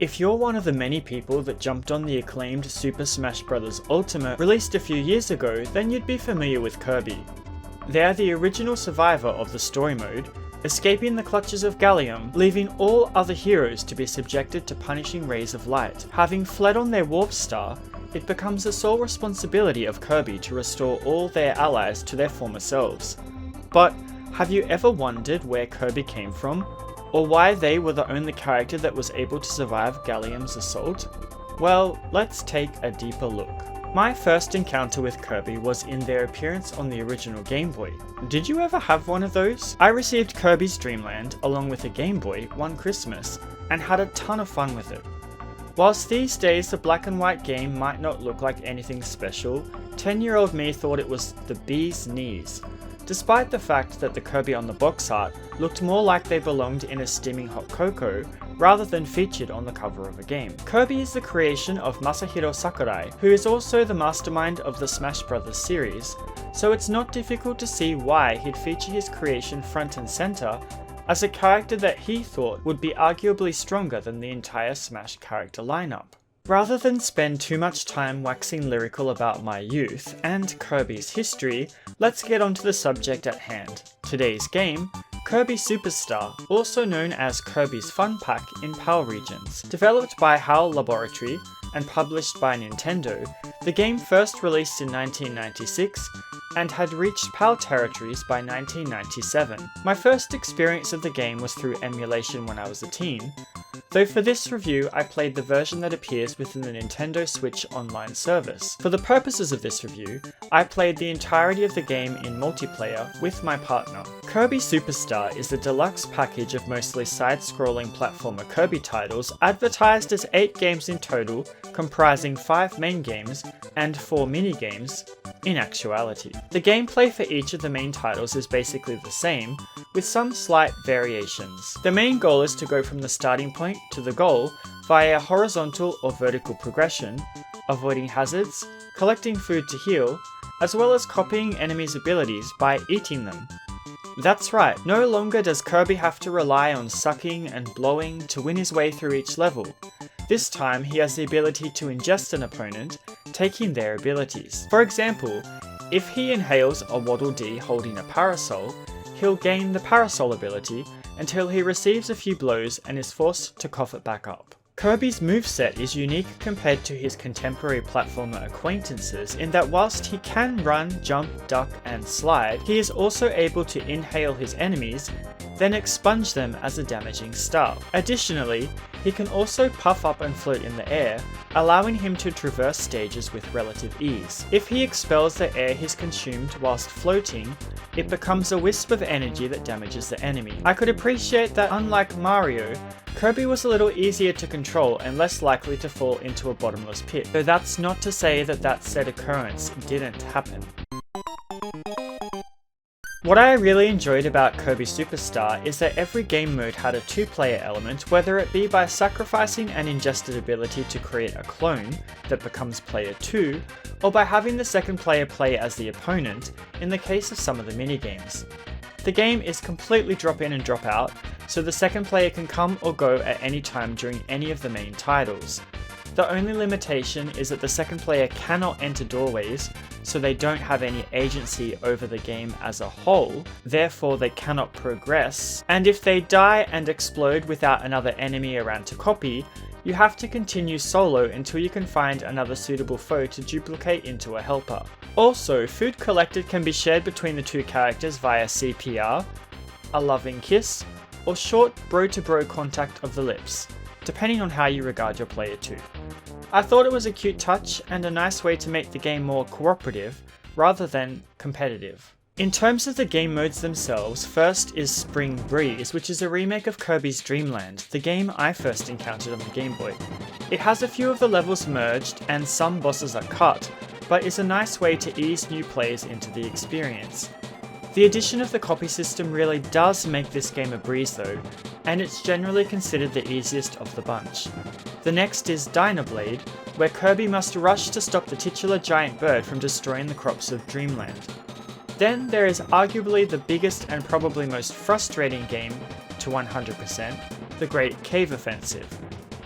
If you're one of the many people that jumped on the acclaimed Super Smash Bros. Ultimate released a few years ago, then you'd be familiar with Kirby. They are the original survivor of the story mode, escaping the clutches of Gallium, leaving all other heroes to be subjected to punishing rays of light. Having fled on their warp star, it becomes the sole responsibility of Kirby to restore all their allies to their former selves. But have you ever wondered where Kirby came from? Or why they were the only character that was able to survive Gallium's assault? Well, let's take a deeper look. My first encounter with Kirby was in their appearance on the original Game Boy. Did you ever have one of those? I received Kirby's Dream Land along with a Game Boy one Christmas and had a ton of fun with it. Whilst these days the black and white game might not look like anything special, 10-year-old me thought it was the bee's knees. Despite the fact that the Kirby on the box art looked more like they belonged in a steaming hot cocoa rather than featured on the cover of a game. Kirby is the creation of Masahiro Sakurai, who is also the mastermind of the Smash Bros. Series, so it's not difficult to see why he'd feature his creation front and center as a character that he thought would be arguably stronger than the entire Smash character lineup. Rather than spend too much time waxing lyrical about my youth and Kirby's history, let's get onto the subject at hand. Today's game, Kirby Superstar, also known as Kirby's Fun Pack in PAL regions. Developed by HAL Laboratory and published by Nintendo, the game first released in 1996 and had reached PAL territories by 1997. My first experience of the game was through emulation when I was a teen, though for this review I played the version that appears within the Nintendo Switch online service. For the purposes of this review, I played the entirety of the game in multiplayer with my partner. Kirby Superstar is a deluxe package of mostly side-scrolling platformer Kirby titles advertised as 8 games in total, comprising 5 main games and 4 mini-games in actuality. The gameplay for each of the main titles is basically the same, with some slight variations. The main goal is to go from the starting point to the goal via horizontal or vertical progression, avoiding hazards, collecting food to heal, as well as copying enemies' abilities by eating them. That's right, no longer does Kirby have to rely on sucking and blowing to win his way through each level. This time he has the ability to ingest an opponent, taking their abilities. For example, if he inhales a Waddle Dee holding a parasol, he'll gain the parasol ability until he receives a few blows and is forced to cough it back up. Kirby's moveset is unique compared to his contemporary platformer acquaintances in that whilst he can run, jump, duck and slide, he is also able to inhale his enemies, then expunge them as a damaging staff. Additionally, he can also puff up and float in the air, allowing him to traverse stages with relative ease. If he expels the air he's consumed whilst floating, it becomes a wisp of energy that damages the enemy. I could appreciate that unlike Mario, Kirby was a little easier to control and less likely to fall into a bottomless pit, though that's not to say that that said occurrence didn't happen. What I really enjoyed about Kirby Superstar is that every game mode had a 2-player element, whether it be by sacrificing an ingested ability to create a clone that becomes player 2, or by having the second player play as the opponent in the case of some of the minigames. The game is completely drop in and drop out, so the second player can come or go at any time during any of the main titles. The only limitation is that the second player cannot enter doorways, so they don't have any agency over the game as a whole, therefore they cannot progress, and if they die and explode without another enemy around to copy, you have to continue solo until you can find another suitable foe to duplicate into a helper. Also, food collected can be shared between the two characters via CPR, a loving kiss, or short bro-to-bro contact of the lips, depending on how you regard your player 2. I thought it was a cute touch and a nice way to make the game more cooperative rather than competitive. In terms of the game modes themselves, first is Spring Breeze, which is a remake of Kirby's Dream Land, the game I first encountered on the Game Boy. It has a few of the levels merged and some bosses are cut, but is a nice way to ease new players into the experience. The addition of the copy system really does make this game a breeze though, and it's generally considered the easiest of the bunch. The next is Dynablade, where Kirby must rush to stop the titular giant bird from destroying the crops of Dreamland. Then there is arguably the biggest and probably most frustrating game to 100%, the Great Cave Offensive.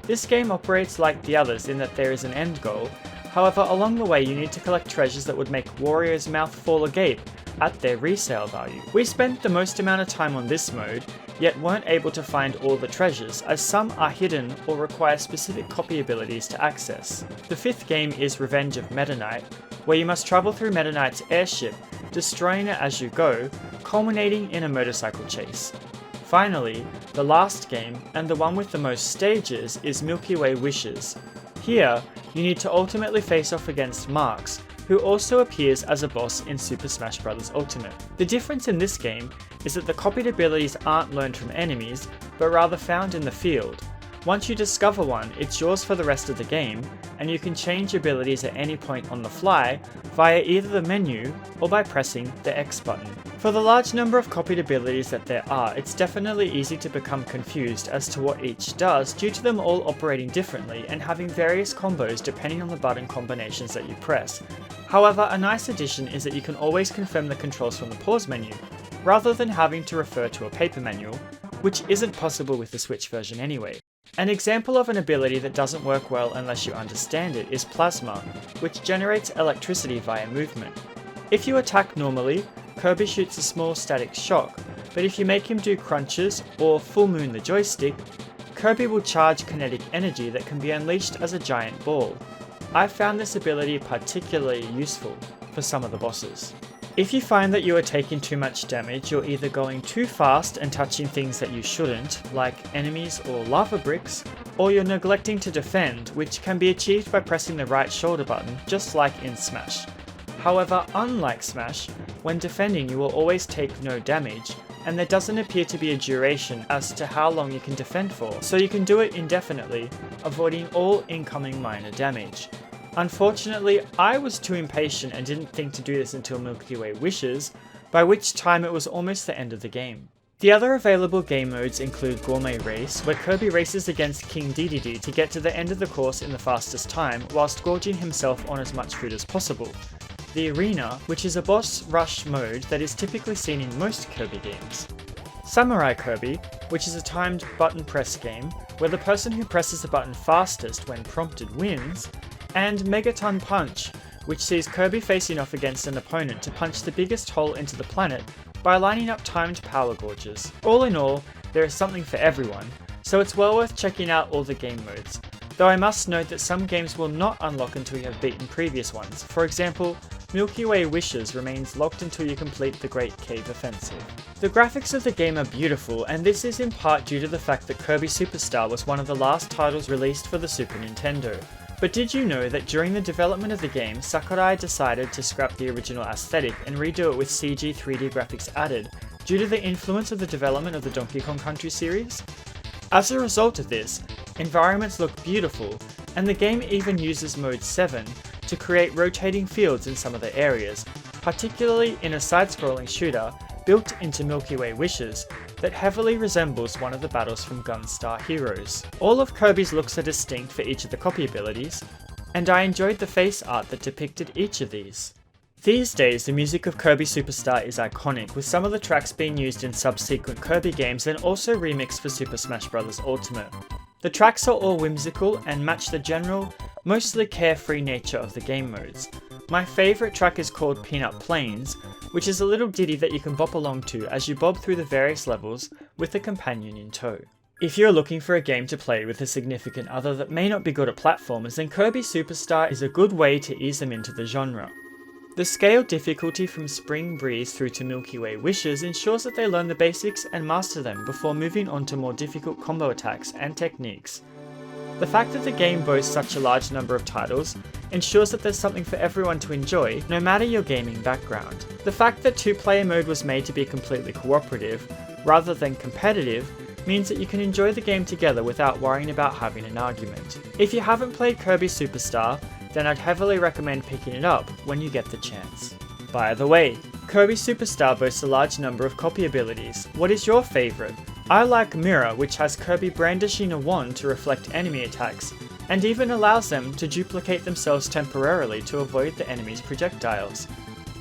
This game operates like the others in that there is an end goal, however along the way you need to collect treasures that would make Wario's mouth fall agape at their resale value. We spent the most amount of time on this mode, yet weren't able to find all the treasures as some are hidden or require specific copy abilities to access. The fifth game is Revenge of Meta Knight, where you must travel through Meta Knight's airship, destroying it as you go, culminating in a motorcycle chase. Finally, the last game, and the one with the most stages, is Milky Way Wishes. Here, you need to ultimately face off against Marx, who also appears as a boss in Super Smash Bros. Ultimate. The difference in this game is that the copied abilities aren't learned from enemies, but rather found in the field. Once you discover one, it's yours for the rest of the game, and you can change abilities at any point on the fly via either the menu or by pressing the X button. For the large number of copied abilities that there are, it's definitely easy to become confused as to what each does due to them all operating differently and having various combos depending on the button combinations that you press. However, a nice addition is that you can always confirm the controls from the pause menu, rather than having to refer to a paper manual, which isn't possible with the Switch version anyway. An example of an ability that doesn't work well unless you understand it is Plasma, which generates electricity via movement. If you attack normally, Kirby shoots a small static shock, but if you make him do crunches or full moon the joystick, Kirby will charge kinetic energy that can be unleashed as a giant ball. I found this ability particularly useful for some of the bosses. If you find that you are taking too much damage, you're either going too fast and touching things that you shouldn't, like enemies or lava bricks, or you're neglecting to defend, which can be achieved by pressing the right shoulder button, just like in Smash. However, unlike Smash, when defending you will always take no damage, and there doesn't appear to be a duration as to how long you can defend for, so you can do it indefinitely, avoiding all incoming minor damage. Unfortunately, I was too impatient and didn't think to do this until Milky Way Wishes, by which time it was almost the end of the game. The other available game modes include Gourmet Race, where Kirby races against King Dedede to get to the end of the course in the fastest time, whilst gorging himself on as much food as possible. The Arena, which is a boss rush mode that is typically seen in most Kirby games. Samurai Kirby, which is a timed button press game, where the person who presses the button fastest when prompted wins, and Megaton Punch, which sees Kirby facing off against an opponent to punch the biggest hole into the planet by lining up timed power gorges. All in all, there is something for everyone, so it's well worth checking out all the game modes, though I must note that some games will not unlock until you have beaten previous ones. For example, Milky Way Wishes remains locked until you complete the Great Cave Offensive. The graphics of the game are beautiful, and this is in part due to the fact that Kirby Superstar was one of the last titles released for the Super Nintendo. But did you know that during the development of the game, Sakurai decided to scrap the original aesthetic and redo it with CG 3D graphics added, due to the influence of the development of the Donkey Kong Country series? As a result of this, environments look beautiful, and the game even uses Mode 7 to create rotating fields in some of the areas, particularly in a side-scrolling shooter built into Milky Way Wishes that heavily resembles one of the battles from Gunstar Heroes. All of Kirby's looks are distinct for each of the copy abilities, and I enjoyed the face art that depicted each of these. These days, the music of Kirby Superstar is iconic, with some of the tracks being used in subsequent Kirby games and also remixed for Super Smash Bros. Ultimate. The tracks are all whimsical and match the general, mostly carefree nature of the game modes. My favourite track is called Peanut Plains, which is a little ditty that you can bop along to as you bob through the various levels with a companion in tow. If you're looking for a game to play with a significant other that may not be good at platformers, then Kirby Superstar is a good way to ease them into the genre. The scaled difficulty from Spring Breeze through to Milky Way Wishes ensures that they learn the basics and master them before moving on to more difficult combo attacks and techniques. The fact that the game boasts such a large number of titles ensures that there's something for everyone to enjoy, no matter your gaming background. The fact that 2-player mode was made to be completely cooperative, rather than competitive, means that you can enjoy the game together without worrying about having an argument. If you haven't played Kirby Superstar, then I'd heavily recommend picking it up when you get the chance. By the way, Kirby Superstar boasts a large number of copy abilities. What is your favourite? I like Mirror, which has Kirby brandishing a wand to reflect enemy attacks, and even allows them to duplicate themselves temporarily to avoid the enemy's projectiles.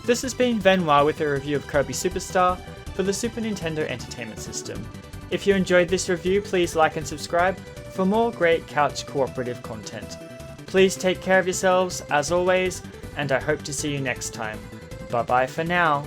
This has been Venoir with a review of Kirby Superstar for the Super Nintendo Entertainment System. If you enjoyed this review, please like and subscribe, for more great couch cooperative content. Please take care of yourselves as always, and I hope to see you next time. Bye bye for now.